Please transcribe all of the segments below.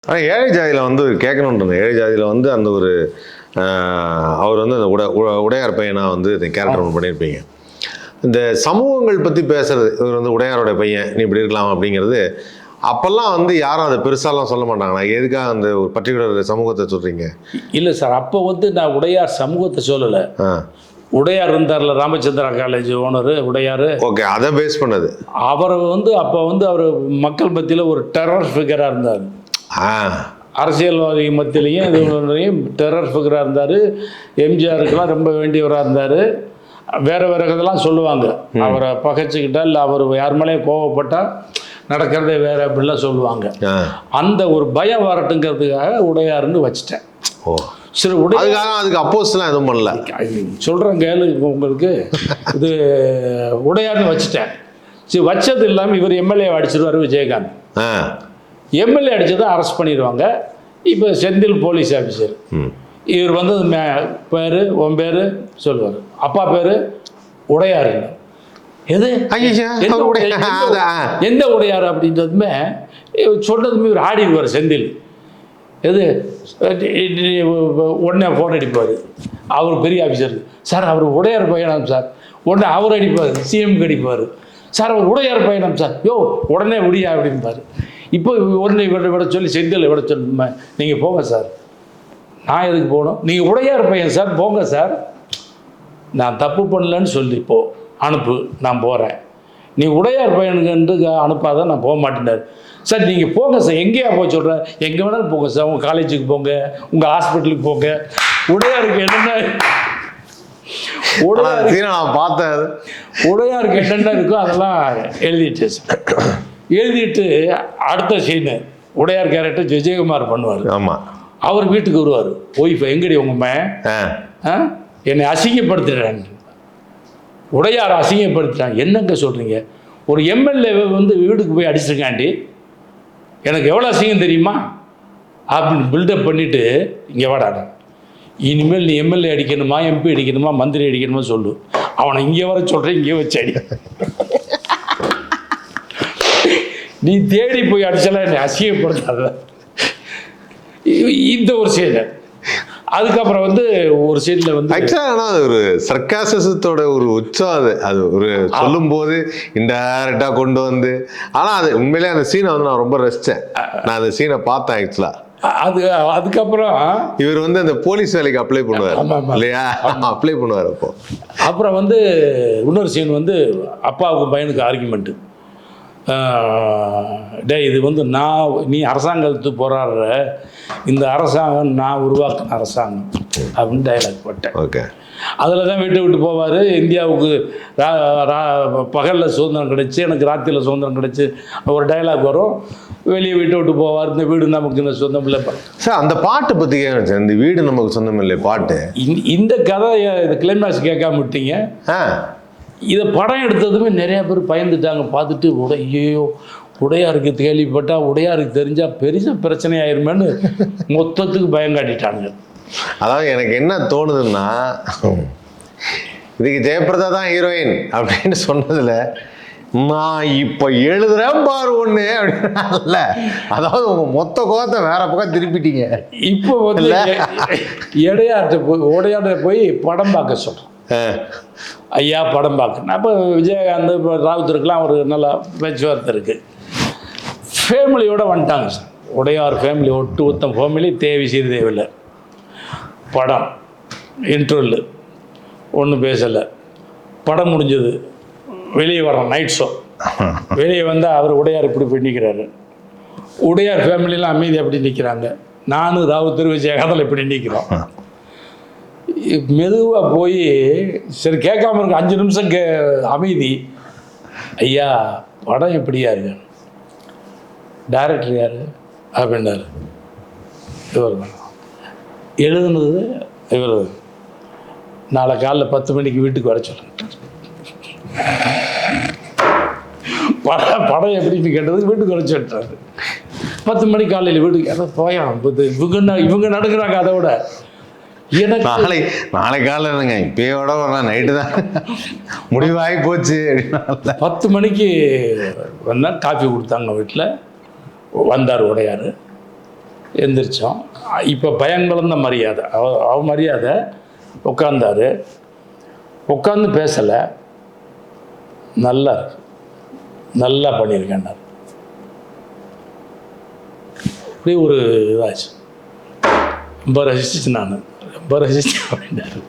ஆனால் ஏழை ஜாதியில் வந்து கேட்கணுன்றது, ஏழை ஜாதியில் வந்து அந்த ஒரு அவர் வந்து அந்த உடையார் பையனாக வந்து இந்த கேரக்டர் ஒன்று பண்ணியிருப்பீங்க. இந்த சமூகங்கள் பற்றி பேசுறது, இவர் வந்து உடையாரோட பையன், நீ இப்படி இருக்கலாம் அப்படிங்கிறது அப்போல்லாம் வந்து யாரும் அதை பெருசாலாம் சொல்ல மாட்டாங்களா? எதுக்காக அந்த ஒரு பர்டிகுலர் சமூகத்தை சொல்கிறீங்க? இல்லை சார், அப்போ வந்து நான் உடையார் சமூகத்தை சொல்லலை. உடையார் இருந்தார்ல, ராமச்சந்திரா காலேஜ் ஓனர் உடையார். ஓகே, அதை பேஸ் பண்ணது. அவர் வந்து அப்போ வந்து அவர் மக்கள் மத்தியில் ஒரு டெரர் ஃபிகராக இருந்தார். அரசியல்வாதி மத்தியிலையும் இதுலையும் டெரர் ஃபிகராக இருந்தார். எம்ஜிஆருக்கெல்லாம் ரொம்ப வேண்டியவராக இருந்தார். வேறு வேறு இதெல்லாம் சொல்லுவாங்க, அவரை பகைச்சிக்கிட்டா இல்லை அவர் யார் மேலேயும் கோவப்பட்டால் நடக்கிறதே வேறு அப்படின்லாம் சொல்லுவாங்க. அந்த ஒரு பயம் வரட்டுங்கிறதுக்காக உடையாருன்னு வச்சுட்டேன். ஓ சரி, அதுக்கு அப்போஸ்லாம் எதுவும் பண்ணல. சொல்கிறேன் கேளு உங்களுக்கு. இது உடையாருன்னு வச்சுட்டேன். சரி, வச்சது இல்லாமல் இவர் எம்எல்ஏ அடிச்சிருவார் விஜயகாந்த். எம்எல்ஏ அடித்ததை அரெஸ்ட் பண்ணிடுவாங்க. இப்போ செந்தில் போலீஸ் ஆஃபீஸர், இவர் வந்து பேர் உன் பேர் சொல்லுவார், அப்பா பேர் உடையார். எது எந்த உடையார் அப்படின்றதுமே சொன்னதுமே இவர் ஆடிடுவார் செந்தில். எது உடனே ஃபோன் அடிப்பார். அவர் பெரிய ஆஃபீஸர், சார் அவர் உடையார் பயணம் சார். உடனே அவர் அடிப்பார், சிஎம்க்கு அடிப்பார், சார் அவர் உடையார் பயணம் சார். யோ உடனே முடியா அப்படின்பார். இப்போ உடனே விட சொல்லி செந்தில் விட சொல்லுமா, நீங்கள் போங்க சார். நான் எதுக்கு போகணும், நீங்கள் உடையார் பையன் சார், போங்க சார். நான் தப்பு பண்ணலன்னு சொல்லி போ, அனுப்பு, நான் போகிறேன். நீ உடையார் பையனுக்கு அனுப்பாதான் நான் போக மாட்டேன்னார். சார் நீங்கள் போங்க சார். எங்கேயா போக சொல்கிறேன், எங்கே வேணாலும் போங்க சார். உங்கள் காலேஜுக்கு போங்க, உங்கள் ஹாஸ்பிட்டலுக்கு போங்க. உடையாருக்கு என்னென்ன நான் பார்த்தேன், உடையாருக்கு என்னென்ன இருக்கோ அதெல்லாம் எழுதிட்டு சார். எழுதிட்டு அடுத்த சீனு உடையார் கேரக்டர் விஜயகுமார் பண்ணுவார். ஆமாம், அவர் வீட்டுக்கு வருவார். ஒய்ஃப், எங்கடி உங்கள் மேன் என்னை அசிங்கப்படுத்துகிறேன், உடையார் அசிங்கப்படுத்துகிறான். என்னங்க சொல்கிறீங்க, ஒரு எம்எல்ஏ வந்து வீட்டுக்கு போய் அடிச்சிருக்காண்டி எனக்கு எவ்வளோ அசிங்கம் தெரியுமா அப்படின்னு பில்டப் பண்ணிவிட்டு, இங்கே வாடாடா, இனிமேல் நீ எம்எல்ஏ அடிக்கணுமா, எம்பி அடிக்கணுமா, மந்திரி அடிக்கணுமா சொல்லு, அவனை இங்கே வர சொல்கிறேன், இங்கே வச்சு அடி. நீ தேடி போய் அடிச்சலாம் என்னை அசிங்கப்படுத்தாத. இந்த ஒரு சீன். அதுக்கப்புறம் வந்து ஒரு சீனில் வந்து ஆக்சுவலாக அது ஒரு சர்க்காசத்தோட ஒரு உச்சம். அது ஒரு சொல்லும் போது இன்டைரக்டாக கொண்டு வந்து, ஆனால் அது உண்மையிலே அந்த சீனை வந்து நான் ரொம்ப ரசித்தேன். நான் அந்த சீனை பார்த்தேன் ஆக்சுவலாக. அதுக்கப்புறம் இவர் வந்து அந்த போலீஸ் வேலைக்கு அப்ளை பண்ணுவார் இல்லையா, அப்ளை பண்ணுவார். அப்புறம் வந்து இன்னொரு சீன் வந்து அப்பாவுக்கும் பையனுக்கு ஆர்குமெண்ட்டு. டே, இது வந்து நீ அரசாங்கத்துக்கு போராடுற, இந்த அரசாங்கம் நான் உருவாக்கின அரசாங்கம் அப்படின்னு டைலாக் போட்டேன். ஓகே, அதில் தான் விட்டு போவார். இந்தியாவுக்கு பகலில் சுதந்திரம் கிடச்சி, எனக்கு ராத்திரியில் சுதந்திரம் கிடச்சி ஒரு டைலாக் வரும். வெளியே விட்டு போவார், இந்த வீடு நமக்கு இந்த சொந்தம் இல்லை சார். அந்த பாட்டு பற்றி கேட்குறேன், இந்த வீடு நமக்கு சொந்தம் இல்லை பாட்டு. இந்த கதை இந்த கிளைமேக்ஸ் கேட்காம விட்டீங்க. இதை படம் எடுத்ததுமே நிறையா பேர் பயந்துட்டாங்க. பார்த்துட்டு ஐயோ உடையாருக்கு கேள்விப்பட்டால், உடையாருக்கு தெரிஞ்சால் பெரிய பிரச்சனை ஆயிருமேன்னு மொத்தத்துக்கு பயம் காட்டிட்டாங்க. அதாவது எனக்கு என்ன தோணுதுன்னா, இதுக்கு ஜெயபிரதா தான் ஹீரோயின் அப்படின்னு சொன்னதில் நான் இப்போ எழுதுறேன் பாரு ஒன்று அப்படின்னால, அதாவது உங்கள் மொத்த கோத்தை வேற பக்கம் திருப்பிட்டீங்க. இப்போ வந்து உடையாட்ட போய் படம் பார்க்க சொல்கிறேன். ஐயா படம் பார்க்கணும். அப்போ விஜயகாந்த், இப்போ ராவுத்தருக்குலாம் ஒரு நல்ல பேச்சுவார்த்தை இருக்குது. ஃபேமிலியோடு வந்துட்டாங்க சார். உடையார் ஃபேமிலி, ஒட்டுமொத்தம் ஃபேமிலி, தேவி ஸ்ரீதேவியில் படம். இன்டர்வல் ஒன்றும் பேசலை. படம் முடிஞ்சது, வெளியே வரோம், நைட் ஷோ. வெளியே வந்தால் அவர் உடையார் இப்படி போய் நிற்கிறாரு. உடையார் ஃபேமிலியெலாம் அமைதி அப்படி நிற்கிறாங்க. நானும் ராவுத்தர் விஜயகாந்தில் இப்படி நிற்கிறோம். மெதுவாக போய் சரி கேட்காம இருக்கு, 5 நிமிஷம் அமைதி. ஐயா படம் எப்படியா இருக்கு, டைரக்டர் யார் அப்படின்னாரு. இவர் எழுதுனது இவர். நாளை காலைல 10 மணிக்கு வீட்டுக்கு வர சொல்லுங்க. படம் எப்படின்னு கேட்டதுக்கு வீட்டுக்கு வர சொல்லிட்டாரு. 10 மணிக்கு காலையில் வீட்டுக்கு போயா. இவங்க நடக்கிறாங்க. அதை விட எனக்கு நாளை காலைங்க இப்போட நைட்டு தான் முடிவாகி போச்சு. 10 மணிக்கு வந்தால் காஃபி கொடுத்தாங்க வீட்டில். வந்தார் உடையார். எந்திரிச்சோம். இப்போ பயங்கலந்த மரியாதை, அவ மரியாதை. உட்காந்தாரு, உட்காந்து பேசலை, நல்லா இருக்கு, நல்லா பண்ணியிருக்கேன்னாரு. இப்படி ஒரு இதாச்சு. ரொம்ப ரசிச்சு, நான் ரொம்ப ரசிச்சு அப்படின்னாரு.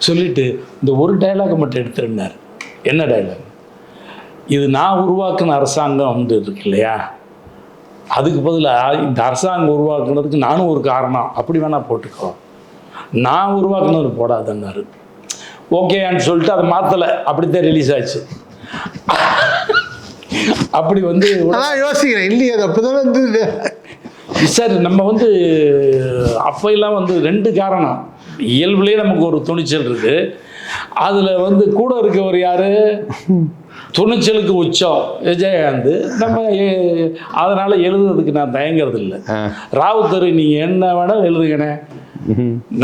சொல்லிட்டு இந்த ஒரு டைலாக் மட்டும் எடுத்துருந்தார். என்ன டைலாக்? இது நான் உருவாக்குன அரசாங்கம் வந்து இருக்கு இல்லையா, அதுக்கு பதிலாக இந்த அரசாங்கம் உருவாக்குனதுக்கு நானும் ஒரு காரணம், அப்படி வேணால் போட்டுக்கோ, நான் உருவாக்குனது போடாதன்னாரு. ஓகேன்னு சொல்லிட்டு அதை மாற்றலை, அப்படித்தான் ரிலீஸ் ஆச்சு. அப்படி வந்து யோசிக்கிறேன் இல்லையே, அது அப்படிதான் இருந்தது சார். நம்ம வந்து அப்பெல்லாம் வந்து 2 காரணம். இயல்புலேயே நமக்கு ஒரு துணிச்சல் இருக்குது, அதில் வந்து கூட இருக்கவர் யார், துணிச்சலுக்கு உச்சம் விஜயகாந்த். நம்ம அதனால் எழுதுறதுக்கு நான் தயங்கிறது இல்லை. ராவுத்தர் நீங்கள் என்ன வேணால் எழுதுங்கண்ணே,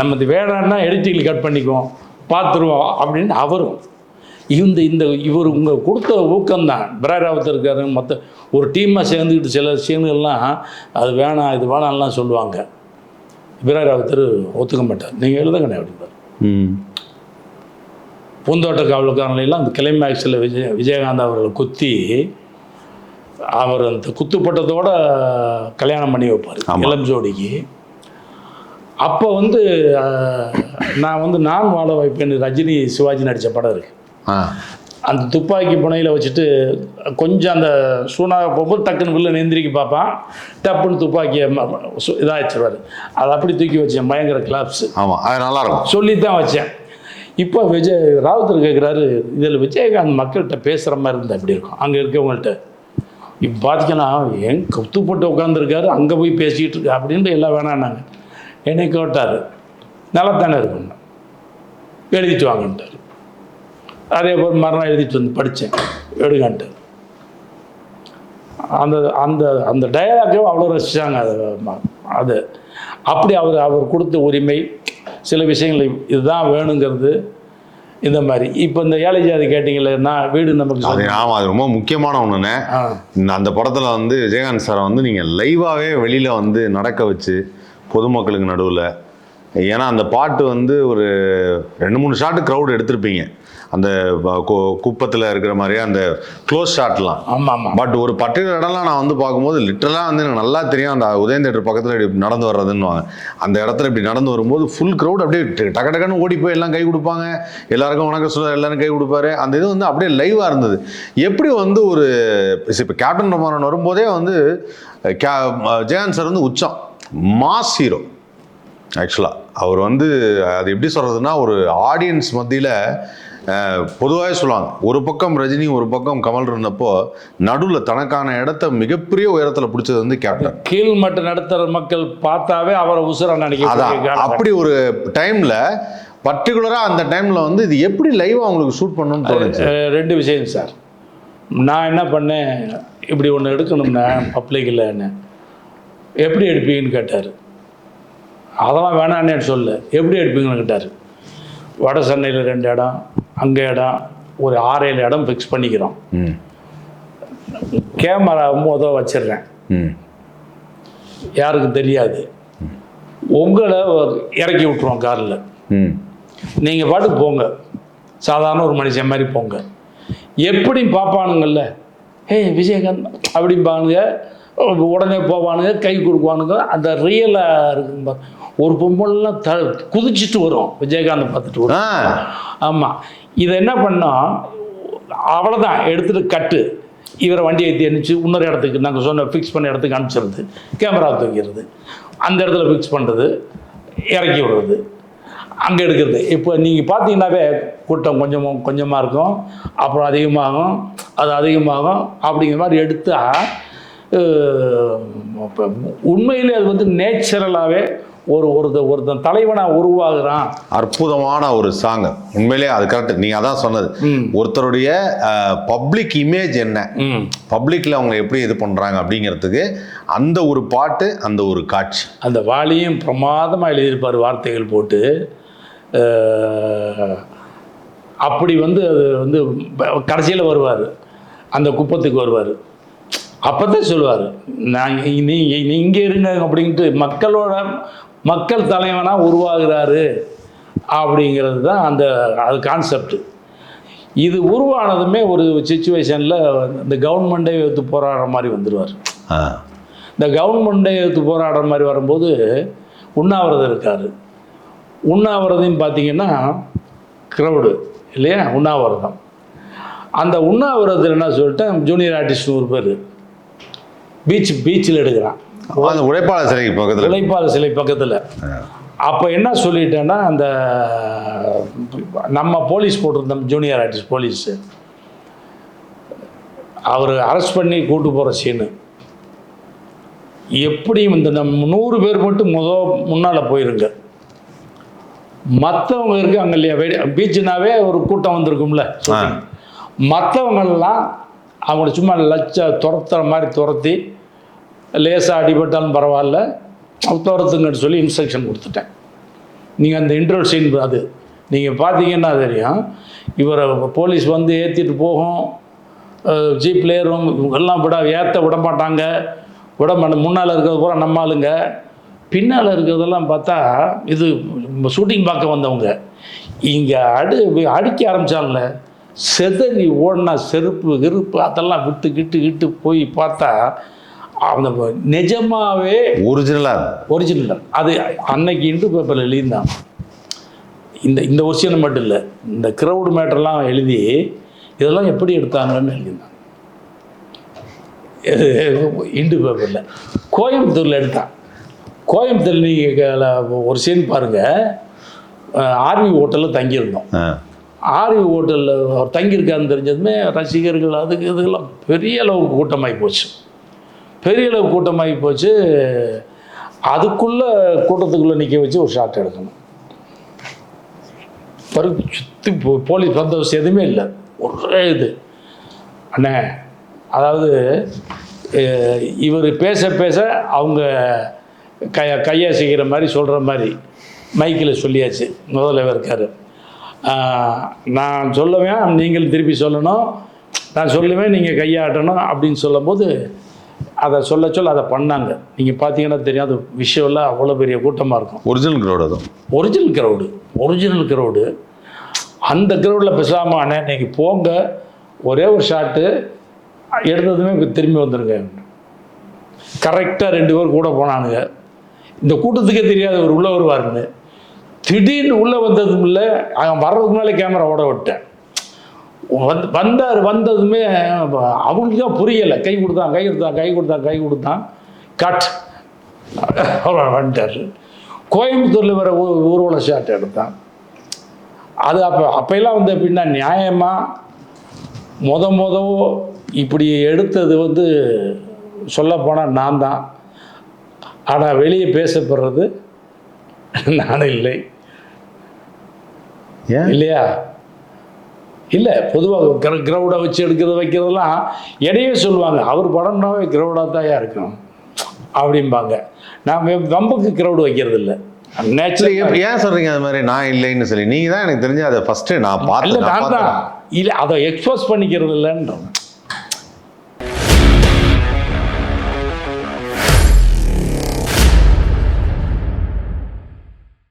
நம்ம இது வேணான்னா எடிட்டிங்கில் கட் பண்ணிக்குவோம், பார்த்துருவோம் அப்படின்னு அவரும். இவர் உங்கள் கொடுத்த ஊக்கம்தான். பிராய் ராவுத்தர் இருக்காரு, மற்ற ஒரு டீமாக சேர்ந்துக்கிட்டு சில சீன்கள்லாம் அது வேணாம் இது வேணாம்லாம் சொல்லுவாங்க. பிராய் ராவுத்தர் ஒத்துக்க மாட்டார், நீங்கள் எழுதுங்கண்ணே அப்படின்பார். பூந்தோட்ட காவலுக்காரலாம் அந்த கிளைமேக்ஸில் விஜயகாந்த் அவர்களை குத்தி, அவர் அந்த குத்துப்பட்டதோட கல்யாணம் பண்ணி வைப்பார் இளம் ஜோடிக்கு. அப்போ வந்து நான் வந்து நான் வாழ வைப்பேன்னு ரஜினி சிவாஜி நடித்த படம் இருக்குது. அந்த துப்பாக்கி புனையில் வச்சுட்டு கொஞ்சம் அந்த சூனாக போகும்போது டக்குன்னு வில்ல எந்திரிக்க பார்ப்பான், டப்புன்னு துப்பாக்கியை இதாக வச்சுருவார். அதை அப்படி தூக்கி வச்சேன், பயங்கர கிளாப்ஸ். ஆமாம், அது நல்லாயிருக்கும் சொல்லி தான் வச்சேன். இப்போ ராவுத்தர் கேட்குறாரு, இதில் விஜயகாந்த் மக்கள்கிட்ட பேசுகிற மாதிரி இருந்தால் எப்படி இருக்கும் அங்கே இருக்கவங்கள்ட்ட. இப்போ பார்த்தீங்கன்னா குத்து போட்டு உட்காந்துருக்காரு, அங்கே போய் பேசிக்கிட்டு இருக்கு அப்படின்ட்டு எல்லாம் வேணான்னாங்க. என்னை கேட்டார், நல்லா தானே இருக்குன்னு, எழுதிட்டு வாங்கன்ட்டார். அதே போல் மறுநாள் எழுதிட்டு வந்து படித்தேன், எடுக்கான்ட்டார். அந்த அந்த அந்த டயலாக்கையும் அவ்வளோ ரசித்தாங்க. அது அப்படி அவர் கொடுத்த உரிமை, சில விஷயங்கள் இதுதான் வேணுங்கிறது, இந்த மாதிரி. இப்போ இந்த ஏழை ஜாதி கேட்டிங்களே, நான் வீடு நமக்கு ஆமாம், அது ரொம்ப முக்கியமான ஒன்றுண்ணே. அந்த படத்தில் வந்து விஜயகாந்த் சாரை வந்து நீங்கள் லைவாகவே வெளியில் வந்து நடக்க வச்சு பொதுமக்களுக்கு நடுவில், ஏன்னா அந்த பாட்டு வந்து ஒரு 2-3 ஷாட்டு க்ரௌடு எடுத்திருப்பீங்க, அந்த குப்பத்தில் இருக்கிற மாதிரியே அந்த க்ளோஸ் ஷாட்லாம். ஆமாம். பட் ஒரு பர்டிகுலர் இடம்லாம் நான் வந்து பார்க்கும்போது லிட்டரலாக வந்து எனக்கு நல்லா தெரியும், அந்த உதயம் தேட்டர் பக்கத்தில் இப்படி நடந்து வர்றதுன்னுவாங்க. அந்த இடத்துல இப்படி நடந்து வரும்போது ஃபுல் க்ரௌட் அப்படியே டக்கு டக்குன்னு ஓடி போய் எல்லாம் கை கொடுப்பாங்க, எல்லாருக்கும் வணக்கம் சொல்ல எல்லாரும் கை கொடுப்பாரு. அந்த இது வந்து அப்படியே லைவாக இருந்தது. எப்படி வந்து ஒரு இப்போ கேப்டன் ரமாரன் வரும்போதே வந்து விஜயகாந்த் சார் வந்து உச்சம், மாஸ் ஹீரோ. ஆக்சுவலாக அவர் வந்து அது எப்படி சொல்கிறதுனா, ஒரு ஆடியன்ஸ் மத்தியில் பொதுவாகவே சொல்லுவாங்க, ஒரு பக்கம் ரஜினி ஒரு பக்கம் கமல் இருந்தப்போ நடுவில் தனக்கான இடத்த மிகப்பெரிய உயரத்தில் பிடிச்சது வந்து கேப்டன். கீழ் மட்டும் நடத்துகிற மக்கள் பார்த்தாவே அவரை உசுரா நினைக்க. அப்படி ஒரு டைமில் பர்டிகுலராக அந்த டைமில் வந்து இது எப்படி லைவாக அவங்களுக்கு ஷூட் பண்ணணும்னு தோணுச்சு. 2 விஷயம் சார். நான் என்ன பண்ணேன், இப்படி ஒன்று எடுக்கணும்னா பப்ளிக்கில் என்ன எப்படி எடுப்பீங்கன்னு கேட்டார். அதெல்லாம் வேணான்னு சொல்ல, எப்படி எடுப்பீங்கன்னு கேட்டார். வட சென்னையில் 2 இடம், அங்கே இடம், ஒரு 6-7 இடம் ஃபிக்ஸ் பண்ணிக்கிறோம். கேமரா வச்சிடுறேன், யாருக்கும் தெரியாது. உங்களை இறக்கி விட்ருவோம் காரில், நீங்கள் பாட்டுக்கு போங்க, சாதாரண ஒரு மனுஷன் மாதிரி போங்க. எப்படி பார்ப்பானுங்கள்ல, விஜயகாந்த் அப்படிம்பானுங்க, உடனே போவானுங்க, கை கொடுக்குவானுங்க. அந்த ரியலாக இருக்குங்க. ஒரு பொம்பளைலாம் குதிச்சுட்டு வரும் விஜயகாந்த் பார்த்துட்டு வரும். ஆமாம், இதை என்ன பண்ணோம், அவ்வளோதான் எடுத்துகிட்டு கட்டு, இவரை வண்டி ஏற்றி அனுப்பிச்சு இன்னொரு இடத்துக்கு நாங்கள் சொன்ன ஃபிக்ஸ் பண்ண இடத்துக்கு அனுப்பிச்சிடுறது, கேமரா தூக்கிறது, அந்த இடத்துல ஃபிக்ஸ் பண்ணுறது, இறக்கி விடுறது, அங்கே எடுக்கிறது. இப்போ நீங்கள் பார்த்தீங்கன்னாவே கூட்டம் கொஞ்சமாக இருக்கும், அப்புறம் அதிகமாகும், அது அதிகமாகும். அப்படிங்கிற மாதிரி எடுத்தால் உண்மையிலே அது வந்து நேச்சுரலாகவே ஒருத்தன் தலைவனாக உருவாகுறான். அற்புதமான ஒரு சாங் உண்மையிலே, அது கரெக்ட். நீங்கள் அதான் சொன்னது, ஒருத்தருடைய பப்ளிக் இமேஜ் என்ன, பப்ளிக்கில் அவங்க எப்படி இது பண்ணுறாங்க அப்படிங்கிறதுக்கு அந்த ஒரு பாட்டு, அந்த ஒரு காட்சி. அந்த வாலியும் பிரமாதமாக எழுதியிருப்பார் வார்த்தைகள் போட்டு. அப்படி வந்து அது வந்து கடைசியில் வருவார், அந்த குப்பத்துக்கு வருவார். அப்போ தான் சொல்லுவார், நான் இங்கே இருங்க அப்படின்ட்டு மக்கள் தலைவனாக உருவாகிறாரு அப்படிங்கிறது தான் அது கான்செப்ட். இது உருவானதுமே ஒரு சுச்சுவேஷனில் இந்த கவர்மெண்ட்டை எடுத்து போராடுற மாதிரி வந்துடுவார். இந்த கவர்மெண்ட்டை எடுத்து போராடுற மாதிரி வரும்போது உண்ணாவிரதம் இருக்கார். உண்ணாவிரதம் பார்த்தீங்கன்னா க்ரௌடு இல்லையா, உண்ணாவிரதம். அந்த உண்ணாவிரதத்தில் என்ன சொல்லிட்டேன், ஜூனியர் ஆர்டிஸ்ட் ஒரு பேர் பீச்சில் எடுக்கிறான், அந்த உழைப்பாளர் சிலை பக்கத்தில். அப்போ என்ன சொல்லிட்டேன்னா, அந்த நம்ம போலீஸ் போட்டிருந்தோம், ஜூனியர் ஆர்டிஸ்ட் போலீஸு, அவர் அரெஸ்ட் பண்ணி கூட்டு போகிற சீனு, எப்படியும் இந்த நம்ம 100 பேர் மட்டும் முன்னால் போயிருங்க, மற்றவங்க இருக்காங்க இல்லையா, பீச்சுனாவே ஒரு கூட்டம் வந்திருக்கும்ல, மற்றவங்கெல்லாம் அவங்கள சும்மா துரத்துற மாதிரி துரத்தி, லேசாக அடிபட்டாலும் பரவாயில்ல துரத்துங்கன்னு சொல்லி இன்ஸ்ட்ரக்ஷன் கொடுத்துட்டேன். நீங்கள் அந்த இன்ட்ரோல் சீன் அது நீங்கள் பார்த்தீங்கன்னா தெரியும். இவரை போலீஸ் வந்து ஏற்றிட்டு போகும், ஜீப்பில் ஏறும், இவங்கெல்லாம் ஏற்ற விட மாட்டாங்க, முன்னால் இருக்கிறது பூரா நம்ம ஆளுங்க, பின்னால் இருக்கிறதெல்லாம் பார்த்தா இது ஷூட்டிங் பார்க்க வந்தவங்க. இங்கே அடிக்க ஆரம்பித்தாங்கல்ல, செதறி ஓடினா செருப்பு அதெல்லாம் விட்டு போய் பார்த்தா அந்த நிஜமாகவே ஒரிஜினல். அது அன்னைக்கு இந்து பேப்பரில் எழுதியிருந்தான். இந்த விஷயம் மட்டும் இல்லை, இந்த க்ரௌடு மேட்டர்லாம் எழுதி இதெல்லாம் எப்படி எடுத்தாங்கன்னு எழுதியிருந்தான் இந்து பேப்பரில். கோயம்புத்தூரில் எடுத்தான். கோயம்புத்தூர் நீங்கள் ஒரு சீன் பாருங்கள், ஆர்வி ஹோட்டலில் தங்கியிருந்தோம். ஆர்வி ஹோட்டலில் அவர் தங்கியிருக்காருன்னு தெரிஞ்சதுமே ரசிகர்கள் இதுக்கெல்லாம் பெரிய அளவுக்கு கூட்டமாகி போச்சு. அதுக்குள்ளே கூட்டத்துக்குள்ளே நிற்க வச்சு ஒரு ஷாட் எடுக்கணும். பிறகு சுற்றி போலீஸ் பந்தோபஸ்து எதுவுமே இல்லை, ஒரே இது. அண்ணே, அதாவது இவர் பேச அவங்க கையசைக்கிற மாதிரி சொல்கிற மாதிரி மைக்கில் சொல்லியாச்சு. முதல்ல இருக்கார், நான் சொல்லுவேன், நீங்கள் திருப்பி சொல்லணும், நான் சொல்லுவேன், நீங்கள் கையாட்டணும் அப்படின்னு சொல்லும்போது அதை சொல்ல அதை பண்ணாங்க. நீங்கள் பார்த்தீங்கன்னா தெரியும், அது விஷயம்லாம் அவ்வளோ பெரிய கூட்டமாக இருக்கும். Original crowd. அந்த க்ரௌடில் பேசாமல், அண்ணே நீங்கள் போங்க, ஒரே ஒரு ஷாட்டு எடுத்ததுமே திரும்பி வந்துடுங்க. கரெக்டாக 2 பேர் கூட போனானுங்க. இந்த கூட்டத்துக்கே தெரியாது அவர் உள்ளே வருவாருன்னு. திடீர்னு உள்ளே வந்ததும் இல்லை, அவன் வர்றதுக்கு முன்னாலே கேமரா ஓட விட்டேன். வந்ததுமே அவங்களுக்கு தான் புரியலை. கை கொடுத்தான் கட் வந்துட்டார். கோயம்புத்தூரில் வர ஊர்வல ஷாட் எடுத்தான். அது அப்போல்லாம் வந்து எப்படின்னா, நியாயமாக இப்படி எடுத்தது சொல்லப்போனால் நான் தான். ஆனால் வெளியே பேசப்படுறது நானும் இல்லை இல்லையா? இல்லை, பொதுவாக க்ரௌடை வச்சு வைக்கிறதெல்லாம் இடையே சொல்லுவாங்க, அவர் படம்னாவே க்ரௌடாக தான் இருக்கும் அப்படிம்பாங்க. நான் வம்புக்கு க்ரௌடு வைக்கிறது இல்லை. நேச்சுரல். ஏன் சொல்கிறீங்க அது மாதிரி? நான் இல்லைன்னு சொல்லி நீங்கள் தான் எனக்கு தெரிஞ்சு அதை ஃபஸ்ட்டு நான் பார்த்து இல்லை, அதை எக்ஸ்போஸ் பண்ணிக்கிறது இல்லைன்றோம்.